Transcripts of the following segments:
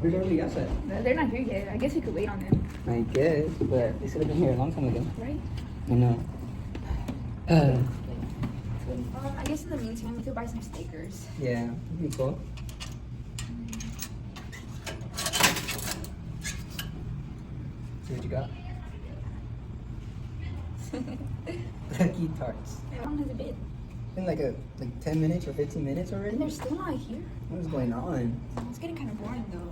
Where's everybody else at? They're not here yet. I guess we could wait on them. I guess, but they should have been here a long time ago. Right? I know. I guess in the meantime, we could buy some stickers. Yeah, that'd be cool. See what you got? Lucky tarts. How long has it been? Been like 10 minutes or 15 minutes already? And they're still not here? What is going on? It's getting kind of boring though.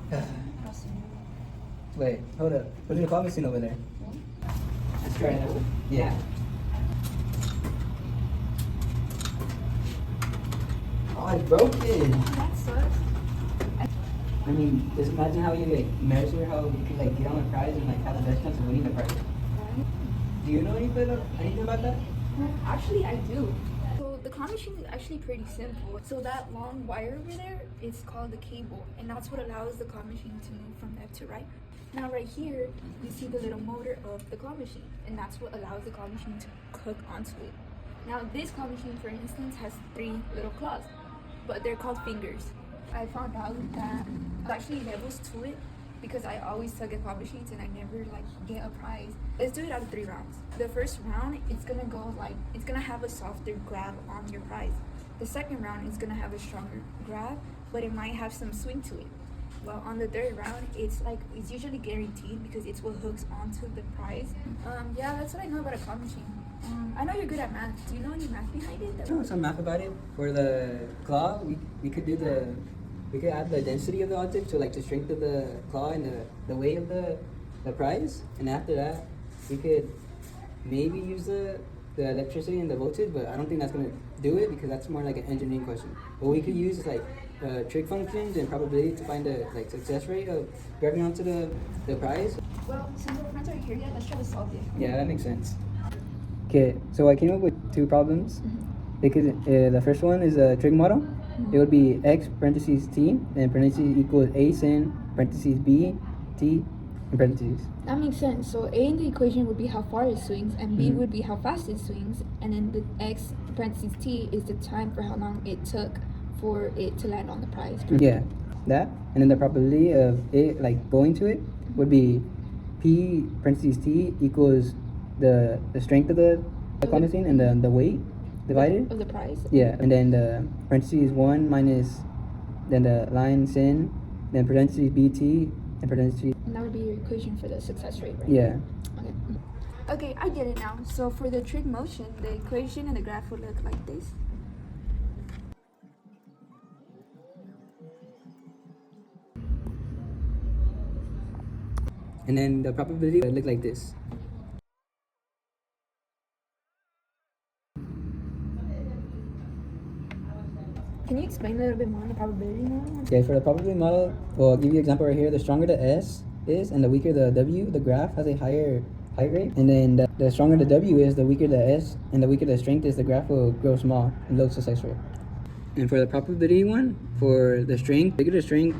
Wait, hold up. What's the coffee machine over there? Let's try it. Yeah. Oh, it's broken. That sucks. I mean, just imagine how you measure how you could get on the prize and have the best chance of winning the prize. Right? Do you know anything about that? Actually, I do. So the claw machine is actually pretty simple. So that long wire over there is called the cable, and that's what allows the claw machine to move from left to right. Now right here, you see the little motor of the claw machine, and that's what allows the claw machine to hook onto it. Now this claw machine, for instance, has 3 little claws, but they're called fingers. I found out that there's actually levels to it because I always suck at claw machines and I never get a prize. Let's do it out of 3 rounds. The first round, it's gonna go it's gonna have a softer grab on your prize. The second round, it's gonna have a stronger grab, but it might have some swing to it. Well, on the third round, it's usually guaranteed because it's what hooks onto the prize. Yeah, that's what I know about a claw machine. I know you're good at math. Do you know any math behind it? No, some math about it. For the claw, we could add the density of the object, so the strength of the claw and the weight of the prize. And after that, we could maybe use the electricity and the voltage, but I don't think that's gonna do it because that's more like an engineering question. What we could use is trig functions and probability to find the success rate of grabbing onto the prize. Well, since our friends aren't here yet, let's try to solve it. Yeah, that makes sense. Okay, so I came up with 2 problems. Because the first one is a trig model. It would be x parentheses t, and parentheses equals a sin parentheses b t in parentheses. That makes sense. So A in the equation would be how far it swings, and B would be how fast it swings, and then the x parentheses t is the time for how long it took for it to land on the prize. Yeah, that. And then the probability of it going to it would be p parentheses t equals the strength of the claw machine and the weight divided of the prize. Yeah, and then the parentheses 1 minus then the line sin, then parentheses bt and parentheses. And that would be your equation for the success rate, right? Yeah. Okay. Okay, I get it now. So for the trig motion, the equation and the graph would look like this. And then the probability would look like this. Can you explain a little bit more on the probability model? Okay, for the probability model, well, I'll give you an example right here. The stronger the S is and the weaker the W, the graph has a higher height rate. And then the stronger the W is, the weaker the S, and the weaker the strength is, the graph will grow small and low success rate. And for the probability one, for the strength, the bigger the strength,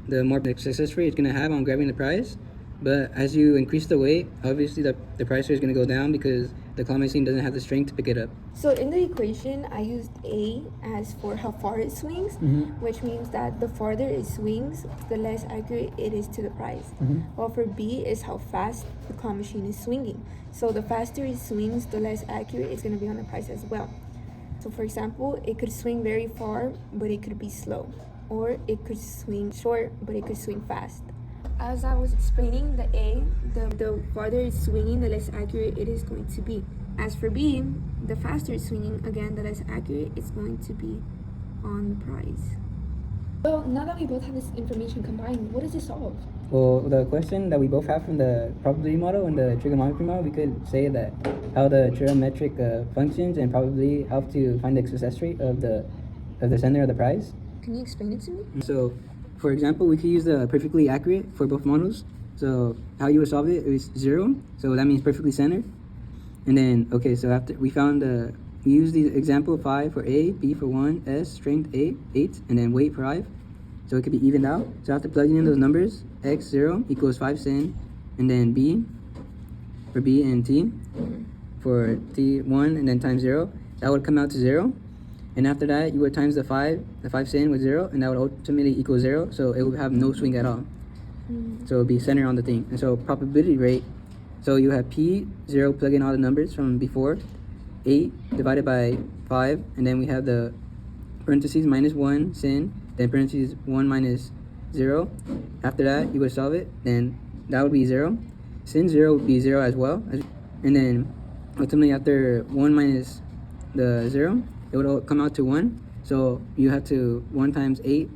the more the success rate it's going to have on grabbing the prize. But as you increase the weight, obviously the price rate is going to go down because the claw machine doesn't have the strength to pick it up. So in the equation, I used A as for how far it swings, which means that the farther it swings, the less accurate it is to the prize. While for B is how fast the claw machine is swinging. So the faster it swings, the less accurate it's going to be on the prize as well. So for example, it could swing very far, but it could be slow. Or it could swing short, but it could swing fast. As I was explaining, the A, the farther it's swinging, the less accurate it is going to be. As for B, the faster it's swinging, again, the less accurate it's going to be on the prize. Well, now that we both have this information combined, what does it solve? Well, the question that we both have from the probability model and the trigonometry model, we could say that how the trigonometric functions and probability help to find the success rate of the center of the prize. Can you explain it to me? So, for example, we could use the perfectly accurate for both models. So how you would solve it is 0. So that means perfectly centered. And then, okay, so after we found we used the example 5 for A, B for 1, S, strength 8, and then weight for 5. So it could be evened out. So after plugging in those numbers, x 0 equals 5 sin, and then B for B and T for T 1 and then times 0, that would come out to 0. And after that, you would times the 5 sin with 0, and that would ultimately equal 0, so it would have no swing at all. So it'll be centered on the thing. And so probability rate, so you have P0, plug in all the numbers from before, 8 divided by 5, and then we have the parentheses minus 1 sin, then parentheses 1 minus 0. After that, you would solve it, then that would be 0. Sin 0 would be 0 as well. And then ultimately after 1 minus the 0, it would all come out to 1. So you have to 1 times 8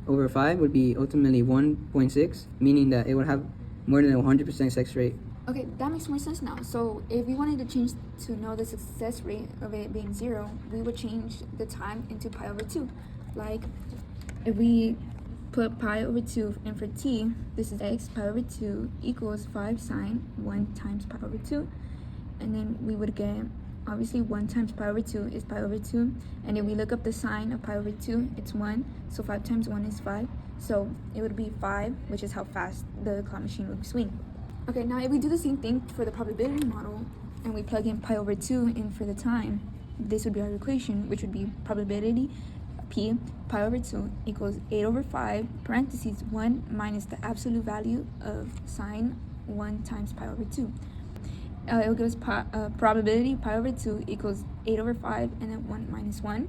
over 5 would be ultimately 1.6, meaning that it would have more than a 100% success rate. Okay, that makes more sense now. So if we wanted to change to know the success rate of it being 0, we would change the time into pi over 2. Like if we put pi over 2 and for t, this is x, pi over 2 equals 5 sine 1 times pi over 2. And then we would get, obviously 1 times pi over 2 is pi over 2. And if we look up the sign of pi over 2, it's 1. So 5 times 1 is 5. So it would be 5, which is how fast the claw machine would swing. Okay, now if we do the same thing for the probability model and we plug in pi over 2 in for the time, this would be our equation, which would be probability p pi over 2 equals 8 over 5 parentheses 1 minus the absolute value of sine 1 times pi over 2. It will give us probability pi over 2 equals 8 over 5 and then 1 minus 1.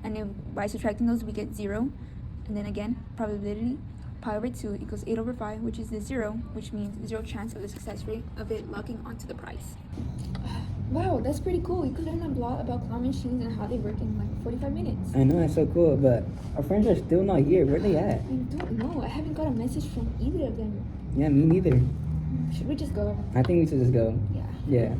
And if by subtracting those we get 0. And then again, probability pi over 2 equals 8 over 5, which is the 0, which means 0 chance of the success rate of it locking onto the price. Wow, that's pretty cool. We could learn a lot about claw machines and how they work in like 45 minutes. I know, that's so cool, but our friends are still not here. Where are they at? I don't know. I haven't got a message from either of them. Yeah, me neither. Should we just go? I think we should just go. Yeah. Yeah.